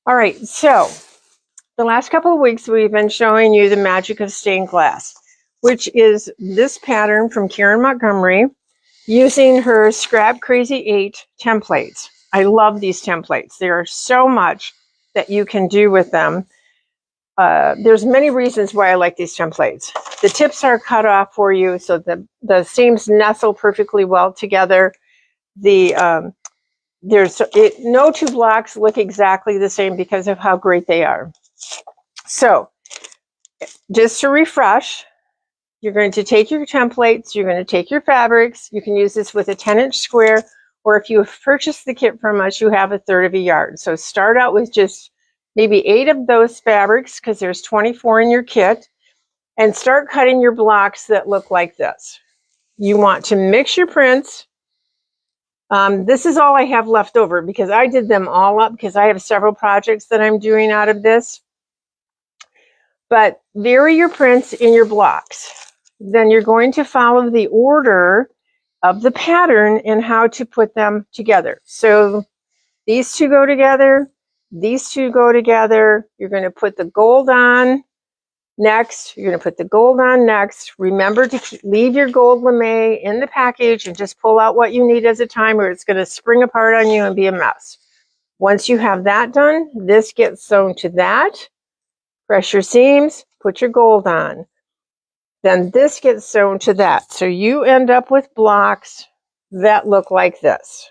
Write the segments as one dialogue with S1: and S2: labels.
S1: All right, so the last couple of weeks we've been showing you the magic of stained glass, which is this pattern from Karen Montgomery using her Scrap Crazy 8 templates. I love these templates. There are so much that you can do with them. There's many reasons why I like these templates. The tips are cut off for you so the seams nestle perfectly well together. No two blocks look exactly the same because of how great they are. So just to refresh, you're going to take your templates, you're going to take your fabrics. You can use this with a 10-inch square, or if you have purchased the kit from us, you have 1/3 of a yard. So start out with just maybe 8 of those fabrics, because there's 24 in your kit, and start cutting your blocks that look like this. You want to mix your prints. This is all I have left over because I did them all up because I have several projects that I'm doing out of this. But vary your prints in your blocks. Then you're going to follow the order of the pattern and how to put them together. So these two go together, these two go together. You're going to put the gold on next. You're going to put the gold on next. Remember to leave your gold lame in the package and just pull out what you need as a time, or it's going to spring apart on you and be a mess. Once you have that done, this gets sewn to that. Press your seams, put your gold on. Then this gets sewn to that. So you end up with blocks that look like this.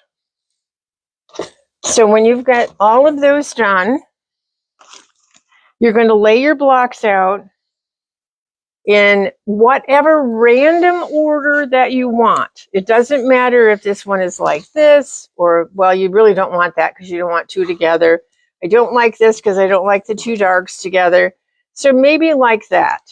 S1: So when you've got all of those done, you're going to lay your blocks out in whatever random order that you want. It doesn't matter if this one is like this, or, well, you really don't want that because you don't want two together. I don't like this because I don't like the two darks together. So maybe like that.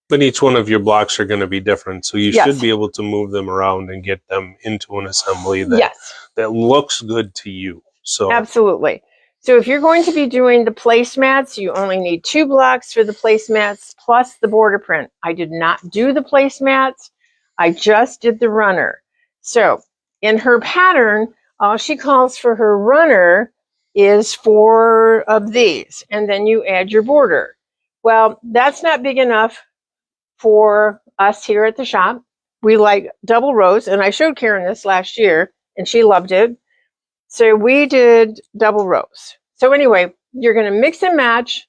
S2: But each one of your blocks are going to be different, so you
S1: Yes.
S2: should be able to move them around and get them into an assembly that,
S1: yes.
S2: that looks good to you. So
S1: Absolutely. So if you're going to be doing the placemats, you only need 2 blocks for the placemats plus the border print. I did not do the placemats. I just did the runner. So in her pattern, all she calls for her runner is 4 of these, and then you add your border. Well, that's not big enough for us here at the shop. We like double rows, and I showed Karen this last year, and she loved it. So we did double rows. So anyway, you're going to mix and match.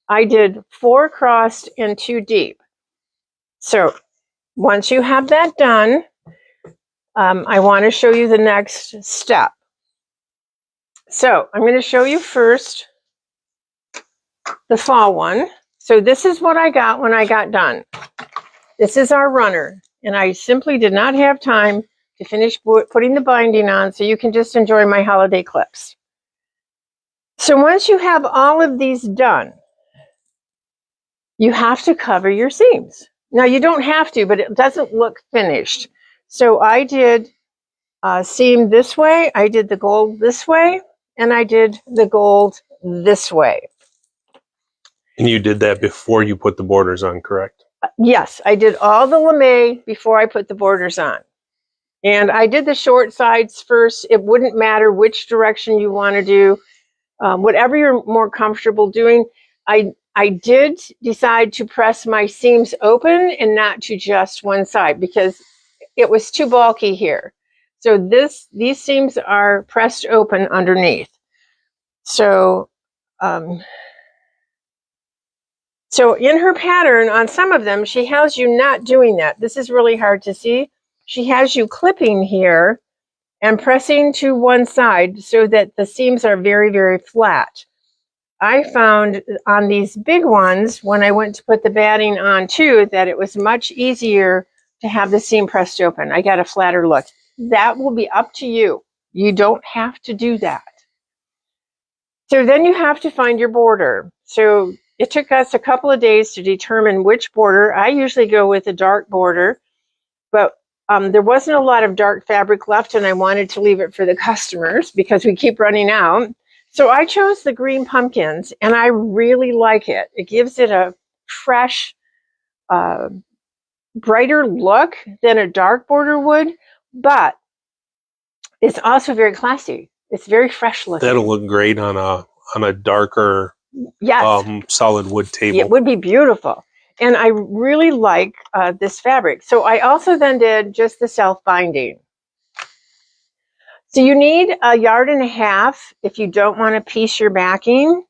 S1: I did 4 crossed and 2 deep. So once you have that done, I want to show you the next step. So I'm going to show you first the fall one. So this is what I got when I got done. This is our runner, and I simply did not have time to finish putting the binding on, so you can just enjoy my holiday clips. So once you have all of these done, you have to cover your seams. Now you don't have to, but it doesn't look finished. So I did seam this way, I did the gold this way, and I did the gold this way.
S2: and you did that before you put the borders on, correct?
S1: Yes, I did all the lame before I put the borders on. And I did the short sides first. It wouldn't matter which direction you want to do. Whatever you're more comfortable doing. I did decide to press my seams open and not to just one side because it was too bulky here. So these seams are pressed open underneath. So so in her pattern, on some of them, she has you not doing that. This is really hard to see. She has you clipping here and pressing to one side so that the seams are very, very flat. I found on these big ones, when I went to put the batting on too, that it was much easier to have the seam pressed open. I got a flatter look. That will be up to you. You don't have to do that. So then you have to find your border. So it took us a couple of days to determine which border. I usually go with a dark border, but there wasn't a lot of dark fabric left, and I wanted to leave it for the customers because we keep running out. So I chose the green pumpkins, and I really like it. It gives it a fresh, brighter look than a dark border would, but it's also very classy. It's very fresh looking.
S2: That'll look great on on a darker
S1: Yes.
S2: solid wood table.
S1: It would be beautiful. And I really like this fabric. So I also then did just the self-binding. So you need 1.5 yards if you don't want to piece your backing.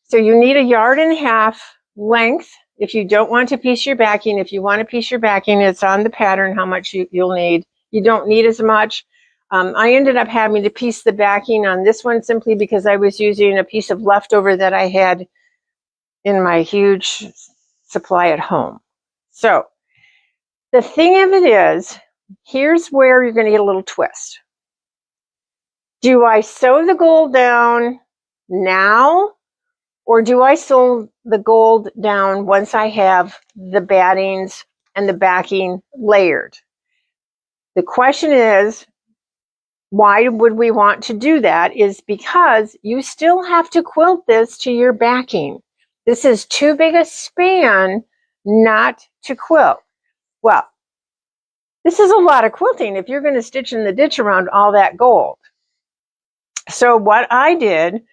S1: So you need 1.5 yards length if you don't want to piece your backing. If you want to piece your backing, it's on the pattern how much you'll need. You don't need as much. I ended up having to piece the backing on this one simply because I was using a piece of leftover that I had in my huge supply at home. So the thing of it is, here's where you're going to get a little twist. Do I sew the gold down now, or do I sew the gold down once I have the battings and the backing layered? The question is, why would we want to do that? Is because you still have to quilt this to your backing. This is too big a span not to quilt. Well, this is a lot of quilting if you're going to stitch in the ditch around all that gold. So what I did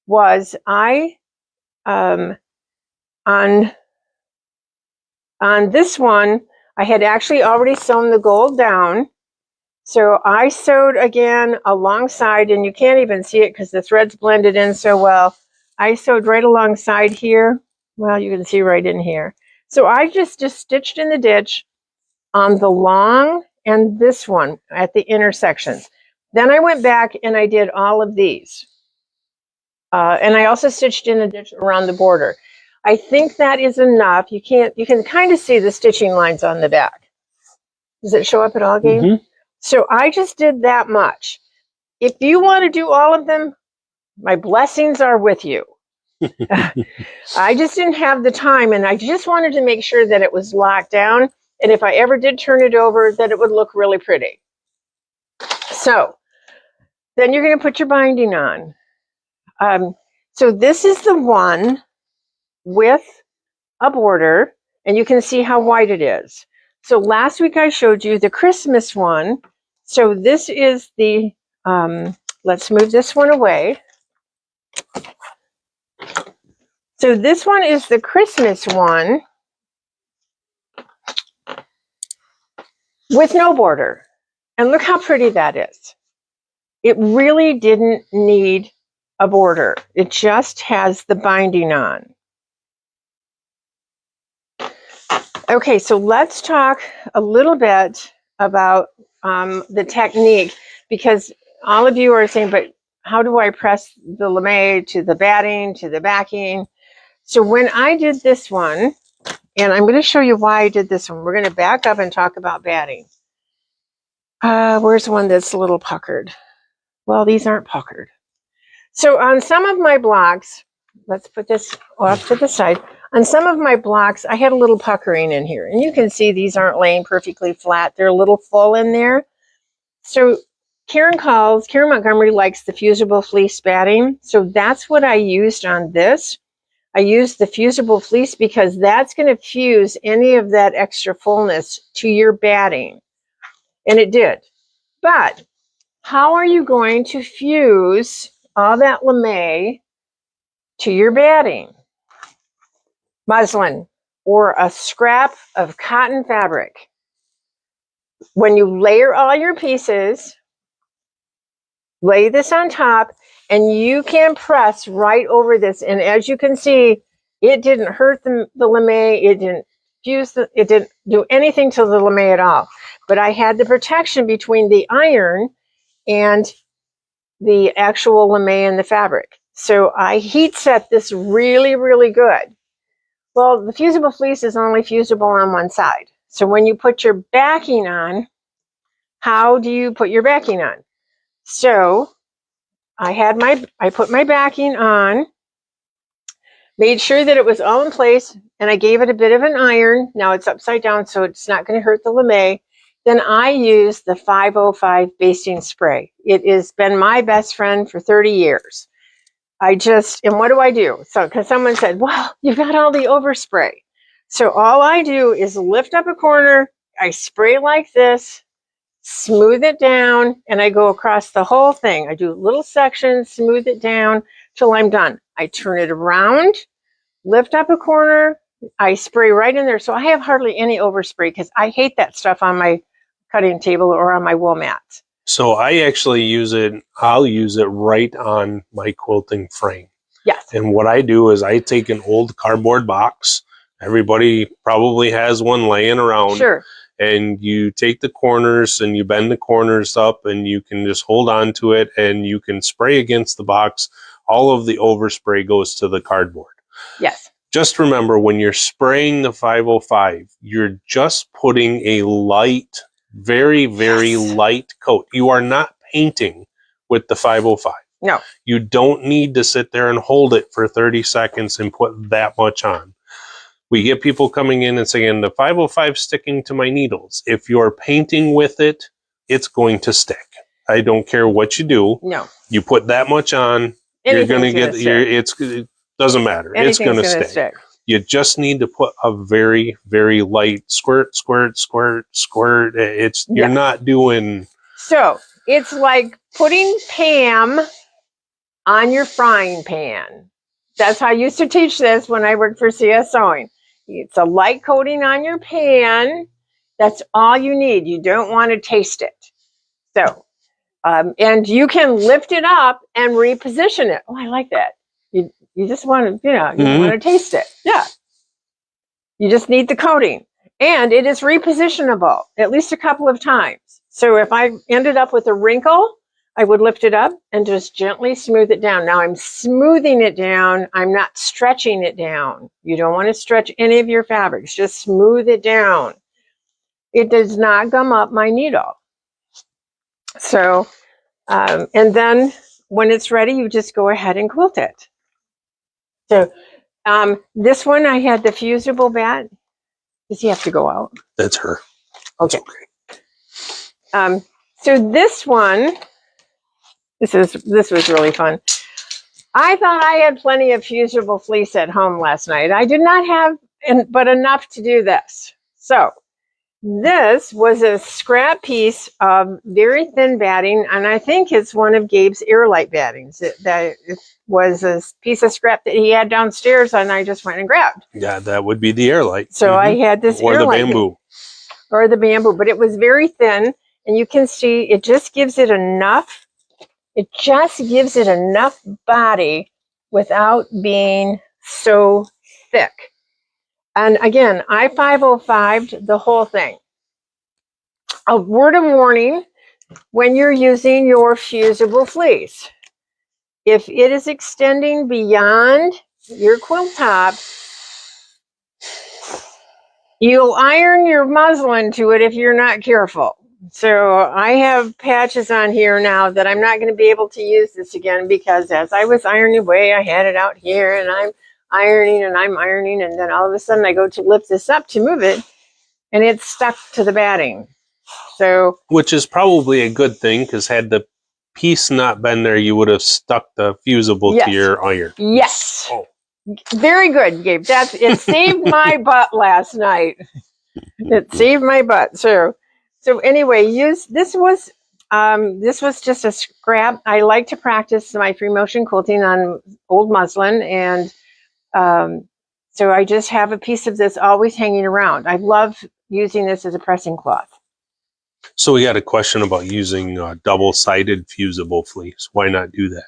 S1: was on this one, I had actually already sewn the gold down. So I sewed again alongside, and you can't even see it because the threads blended in so well. I sewed right alongside here. Well, you can see right in here. So I just stitched in the ditch on the long and this one at the intersections. Then I went back and I did all of these. And I also stitched in a ditch around the border. I think that is enough. You can kind of see the stitching lines on the back. Does it show up at all, Gabe?
S2: Mm-hmm.
S1: So I just did that much. If you want to do all of them, my blessings are with you. I just didn't have the time, and I just wanted to make sure that it was locked down, and if I ever did turn it over, that it would look really pretty. So then you're going to put your binding on. So this is the one with a border, and you can see how wide it is. So last week I showed you the Christmas one. So this is the, let's move this one away. So this one is the Christmas one with no border. And look how pretty that is. It really didn't need a border. It just has the binding on. Okay, so let's talk a little bit about the technique, because all of you are saying, but how do I press the lame to the batting, to the backing? So when I did this one, and I'm going to show you why I did this one. We're going to back up and talk about batting. Where's one that's a little puckered? Well, these aren't puckered. So on some of my blocks, let's put this off to the side. On some of my blocks, I had a little puckering in here. And you can see these aren't laying perfectly flat. They're a little full in there. So Karen Montgomery likes the fusible fleece batting. So that's what I used on this. I used the fusible fleece because that's going to fuse any of that extra fullness to your batting. And it did. But how are you going to fuse all that lame to your batting? Muslin or a scrap of cotton fabric. When you layer all your pieces, lay this on top, and you can press right over this. And as you can see, it didn't hurt the lame. It didn't fuse. It didn't do anything to the lame at all. But I had the protection between the iron and the actual lame and the fabric. So I heat set this really, really good. Well, the fusible fleece is only fusible on one side. So when you put your backing on, how do you put your backing on? So I put my backing on, made sure that it was all in place, and I gave it a bit of an iron. Now it's upside down, so it's not going to hurt the lame. Then I used the 505 basting spray. It has been my best friend for 30 years. And what do I do? So, because someone said, well, you've got all the overspray. So all I do is lift up a corner, I spray like this, smooth it down, and I go across the whole thing. I do little sections, smooth it down. till I'm done. I turn it around, lift up a corner, I spray right in there. So I have hardly any overspray because I hate that stuff on my cutting table or on my wool mats.
S2: So I actually I'll use it right on my quilting frame.
S1: Yes.
S2: And what I do is I take an old cardboard box. Everybody probably has one laying around.
S1: Sure.
S2: And you take the corners and you bend the corners up and you can just hold on to it and you can spray against the box. All of the overspray goes to the cardboard.
S1: Yes.
S2: Just remember, when you're spraying the 505, you're just putting a light, very, very light coat. You are not painting with the 505.
S1: No.
S2: You don't need to sit there and hold it for 30 seconds and put that much on. We get people coming in and saying, the 505 sticking to my needles. If you're painting with it, it's going to stick. I don't care what you do.
S1: No.
S2: You put that much on, you're going to get, it doesn't matter. It's going to stick. You just need to put a very, very light squirt, squirt, squirt, squirt. You're not doing.
S1: So it's like putting Pam on your frying pan. That's how I used to teach this when I worked for CS Sewing. It's a light coating on your pan. That's all you need. You don't want to taste it. So, and you can lift it up and reposition it. Oh, I like that. You just want to, you want to taste it. Yeah. You just need the coating. And it is repositionable at least a couple of times. So if I ended up with a wrinkle, I would lift it up and just gently smooth it down. Now I'm smoothing it down. I'm not stretching it down. You don't want to stretch any of your fabrics. Just smooth it down. It does not gum up my needle. So, and then when it's ready, you just go ahead and quilt it. So this one, I had the Fusible bat. Does he have to go out?
S2: That's her.
S1: Okay. So this one, this was really fun. I thought I had plenty of Fusible fleece at home last night. I did not have, but enough to do this. So this was a scrap piece of very thin batting, and I think it's one of Gabe's Airlight battings. That was a piece of scrap that he had downstairs, and I just went and grabbed.
S2: Yeah, that would be the Airlight.
S1: So I had this
S2: or
S1: Airlight
S2: the bamboo.
S1: Or the bamboo, but it was very thin, and you can see it just gives it enough. It just gives it enough body without being so thick. And again, I 505'd the whole thing. A word of warning when you're using your Fusible fleece. If it is extending beyond your quilt top, you'll iron your muslin to it if you're not careful. So I have patches on here now that I'm not going to be able to use this again because as I was ironing away, I had it out here and I'm ironing and then all of a sudden I go to lift this up to move it and it's stuck to the batting. So,
S2: which is probably a good thing because had the piece not been there, you would have stuck the Fusible to your iron.
S1: Yes. Oh. Very good, Gabe. It saved my butt last night. It saved my butt. So anyway, this was just a scrap. I like to practice my free motion quilting on old muslin, and so I just have a piece of this always hanging around. I love using this as a pressing cloth.
S2: So we got a question about using double-sided Fusible fleece. Why not do that?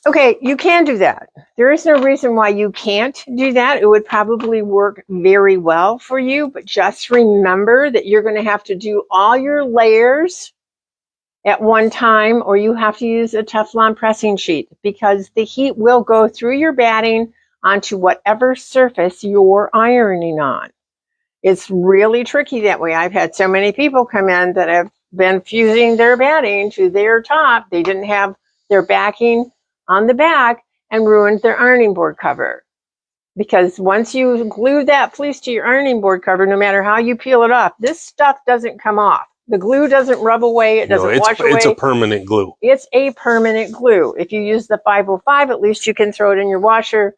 S1: Okay, you can do that. There is no reason why you can't do that. It would probably work very well for you, but just remember that you're going to have to do all your layers at one time, or you have to use a Teflon pressing sheet because the heat will go through your batting onto whatever surface you're ironing on. It's really tricky that way. I've had so many people come in that have been fusing their batting to their top. They didn't have their backing on the back and ruined their ironing board cover. Because once you glue that fleece to your ironing board cover, no matter how you peel it off, this stuff doesn't come off. The glue doesn't rub away. It doesn't wash away.
S2: It's a permanent glue.
S1: It's a permanent glue. If you use the 505, at least you can throw it in your washer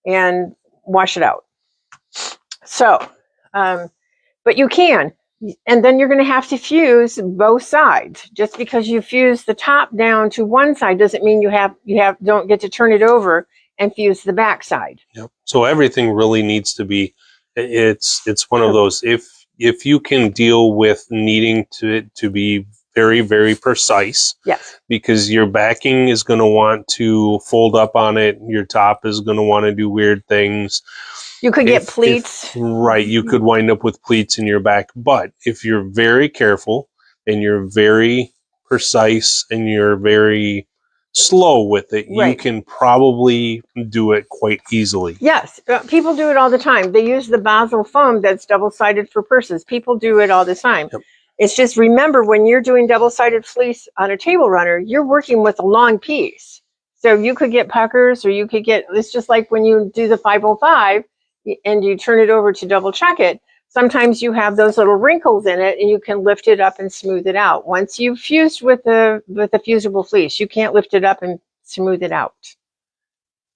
S1: and wash it out. So, but you can. And then you're going to have to fuse both sides. Just because you fuse the top down to one side doesn't mean you don't get to turn it over and fuse the back side.
S2: Yep. So everything really needs to be, it's one of those, if you can deal with needing to be very, very precise.
S1: Yes.
S2: Because your backing is going to want to fold up on it. Your top is going to want to do weird things.
S1: You could get pleats.
S2: Right. You could wind up with pleats in your back. But if you're very careful and you're very precise and you're very slow with it,
S1: Right.
S2: you can probably do it quite easily.
S1: Yes. People do it all the time. They use the Basel foam that's double-sided for purses. People do it all the time.
S2: Yep.
S1: It's just, remember, when you're doing double-sided fleece on a table runner, you're working with a long piece. So you could get puckers, or you could get, it's just like when you do the 505 and you turn it over to double check it, sometimes you have those little wrinkles in it and you can lift it up and smooth it out. Once you've fused with the fusible fleece, you can't lift it up and smooth it out.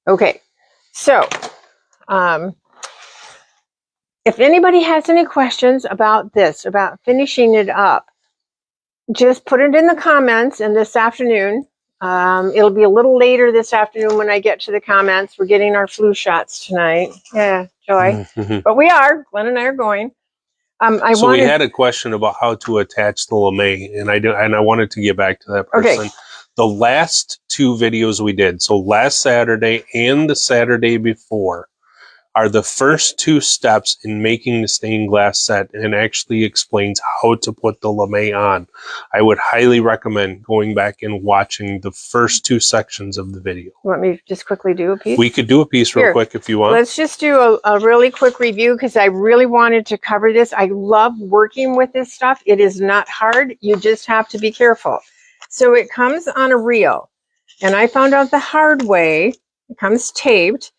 S1: Okay, so if anybody has any questions about this, about finishing it up, just put it in the comments. And this afternoon, it'll be a little later this afternoon when I get to the comments. We're getting our flu shots tonight. Yeah, Joy.
S2: Mm-hmm.
S1: But we are. Glenn and I are going.
S2: We had a question about how to attach the lame, and I wanted to get back to that person.
S1: Okay.
S2: The last two videos we did, so last Saturday and the Saturday before, are the first two steps in making the stained glass set, and actually explains how to put the lame on. I would highly recommend going back and watching the first two sections of the video.
S1: You want me to just quickly do a piece?
S2: We could do a piece real quick if you want.
S1: Let's just do a really quick review, because I really wanted to cover this. I love working with this stuff. It is not hard. You just have to be careful. So it comes on a reel, and I found out the hard way. It comes taped.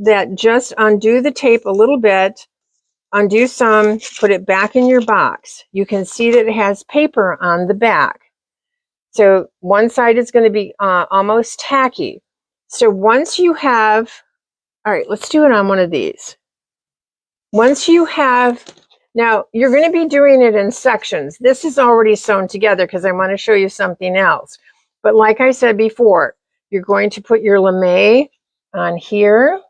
S1: That just undo the tape a little bit, undo some, put it back in your box. You can see that it has paper on the back. So one side is going to be almost tacky. So once you have, all right, let's do it on one of these. Once you have, now you're going to be doing it in sections. This is already sewn together because I want to show you something else. But like I said before, you're going to put your lame on here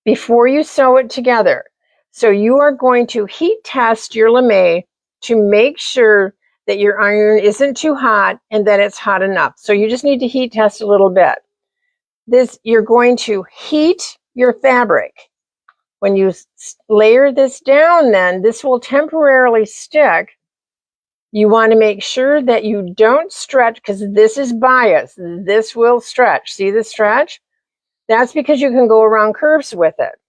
S1: before you sew it together. So you are going to heat test your lame to make sure that your iron isn't too hot and that it's hot enough. So you just need to heat test a little bit. You're going to heat your fabric. When you layer this down, then this will temporarily stick. You want to make sure that you don't stretch, because this is bias. This will stretch. See the stretch? That's because you can go around curves with it.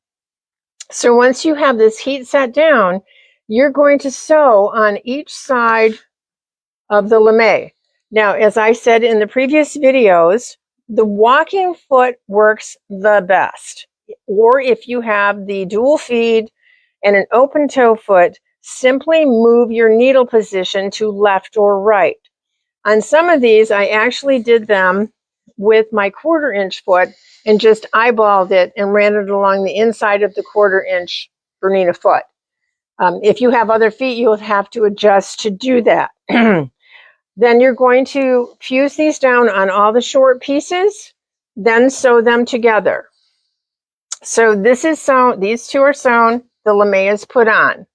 S1: So once you have this heat set down, you're going to sew on each side of the lame. Now, as I said in the previous videos, the walking foot works the best. Or if you have the dual feed and an open toe foot, simply move your needle position to left or right. On some of these, I actually did them with my 1/4 inch foot and just eyeballed it and ran it along the inside of the 1/4 inch Bernina foot. If you have other feet, you'll have to adjust to do that. Then you're going to fuse these down on all the short pieces, then sew them together. So this is sewn, these two are sewn, the lame is put on.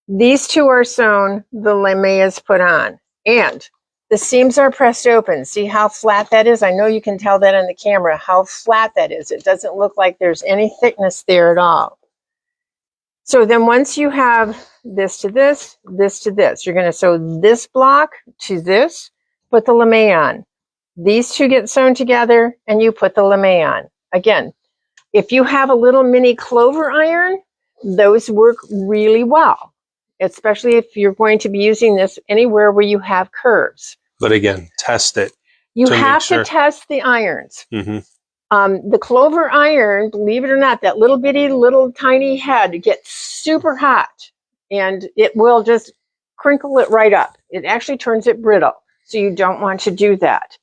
S1: These two are sewn, the lame is put on. And the seams are pressed open. See how flat that is? I know you can tell that on the camera, how flat that is. It doesn't look like there's any thickness there at all. So then once you have this to this, this to this, you're going to sew this block to this, put the lame on. These two get sewn together and you put the lame on. Again, if you have a little mini clover iron, those work really well, especially if you're going to be using this anywhere where you have curves.
S2: But again, test it.
S1: You have to test the irons.
S2: Mm-hmm.
S1: The clover iron, believe it or not, that little bitty, little tiny head gets super hot and it will just crinkle it right up. It actually turns it brittle. So you don't want to do that.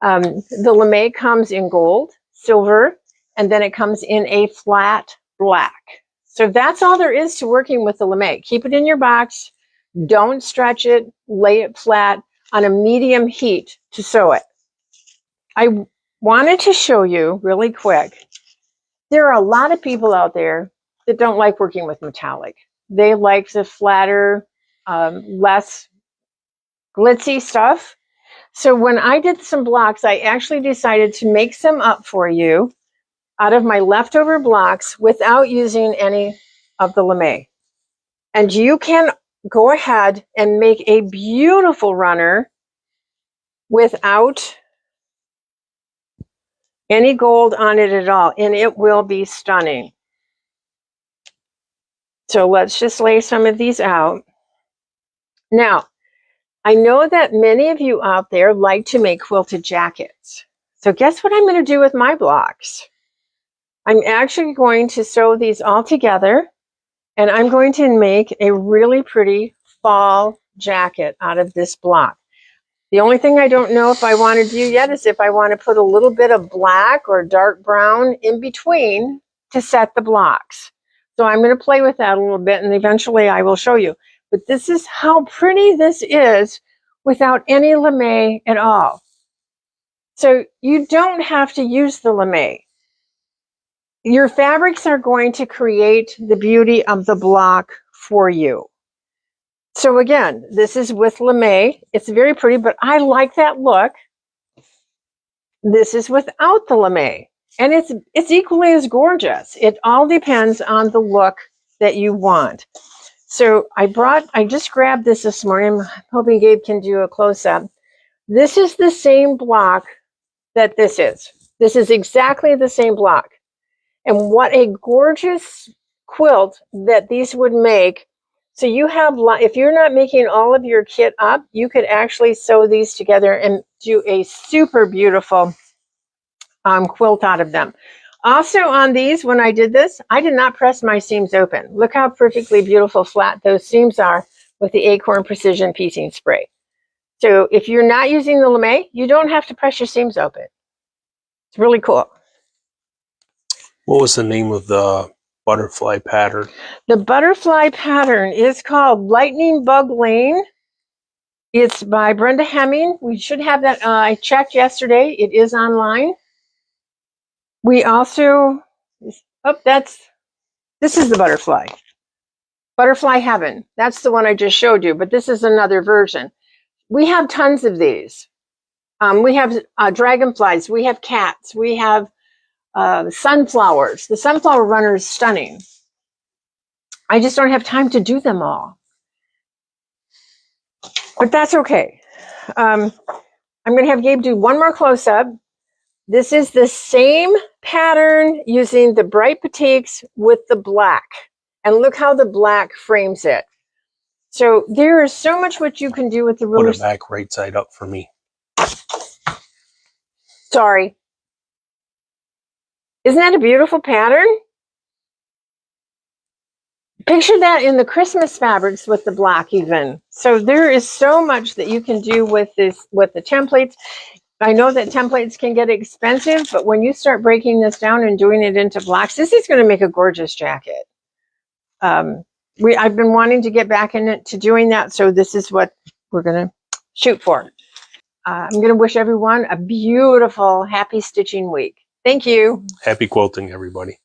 S1: The lame comes in gold, silver, and then it comes in a flat black. So that's all there is to working with the lame. Keep it in your box. Don't stretch it. Lay it flat on a medium heat to sew it. I wanted to show you really quick. There are a lot of people out there that don't like working with metallic. They like the flatter, less glitzy stuff. So when I did some blocks, I actually decided to make some up for you out of my leftover blocks without using any of the lame. And you can go ahead and make a beautiful runner without any gold on it at all, and it will be stunning. So let's just lay some of these out. Now, I know that many of you out there like to make quilted jackets. So guess what I'm going to do with my blocks? I'm actually going to sew these all together, and I'm going to make a really pretty fall jacket out of this block. The only thing I don't know if I want to do yet is if I want to put a little bit of black or dark brown in between to set the blocks. So I'm going to play with that a little bit, and eventually I will show you. But this is how pretty this is without any lame at all. So you don't have to use the lame. Your fabrics are going to create the beauty of the block for you. So again, this is with lame. It's very pretty, but I like that look. This is without the lame, and it's equally as gorgeous. It all depends on the look that you want. So I just grabbed this morning. I'm hoping Gabe can do a close-up. This is the same block that this is. This is exactly the same block. And what a gorgeous quilt that these would make. So you have, if you're not making all of your kit up, you could actually sew these together and do a super beautiful quilt out of them. Also on these, when I did this, I did not press my seams open. Look how perfectly beautiful flat those seams are with the Acorn Precision Piecing Spray. So if you're not using the lame, you don't have to press your seams open. It's really cool.
S2: What was the name of the butterfly pattern?
S1: The butterfly pattern is called Lightning Bug Lane. It's by Brenda Hemming. We should have that. I checked yesterday. It is online. We also, this is the butterfly. Butterfly Heaven. That's the one I just showed you, but this is another version. We have tons of these. We have dragonflies. We have cats. We have sunflowers. The sunflower runner is stunning. I just don't have time to do them all. But that's okay. I'm going to have Gabe do one more close-up. This is the same pattern using the bright batiks with the black. And look how the black frames it. So there is so much what you can do with the ruler.
S2: Put it back right side up for me.
S1: Sorry. Isn't that a beautiful pattern? Picture that in the Christmas fabrics with the black even. So there is so much that you can do with this, with the templates. I know that templates can get expensive, but when you start breaking this down and doing it into blocks, this is going to make a gorgeous jacket. I've been wanting to get back into doing that, so this is what we're going to shoot for. I'm going to wish everyone a beautiful, happy stitching week. Thank you.
S2: Happy quilting, everybody.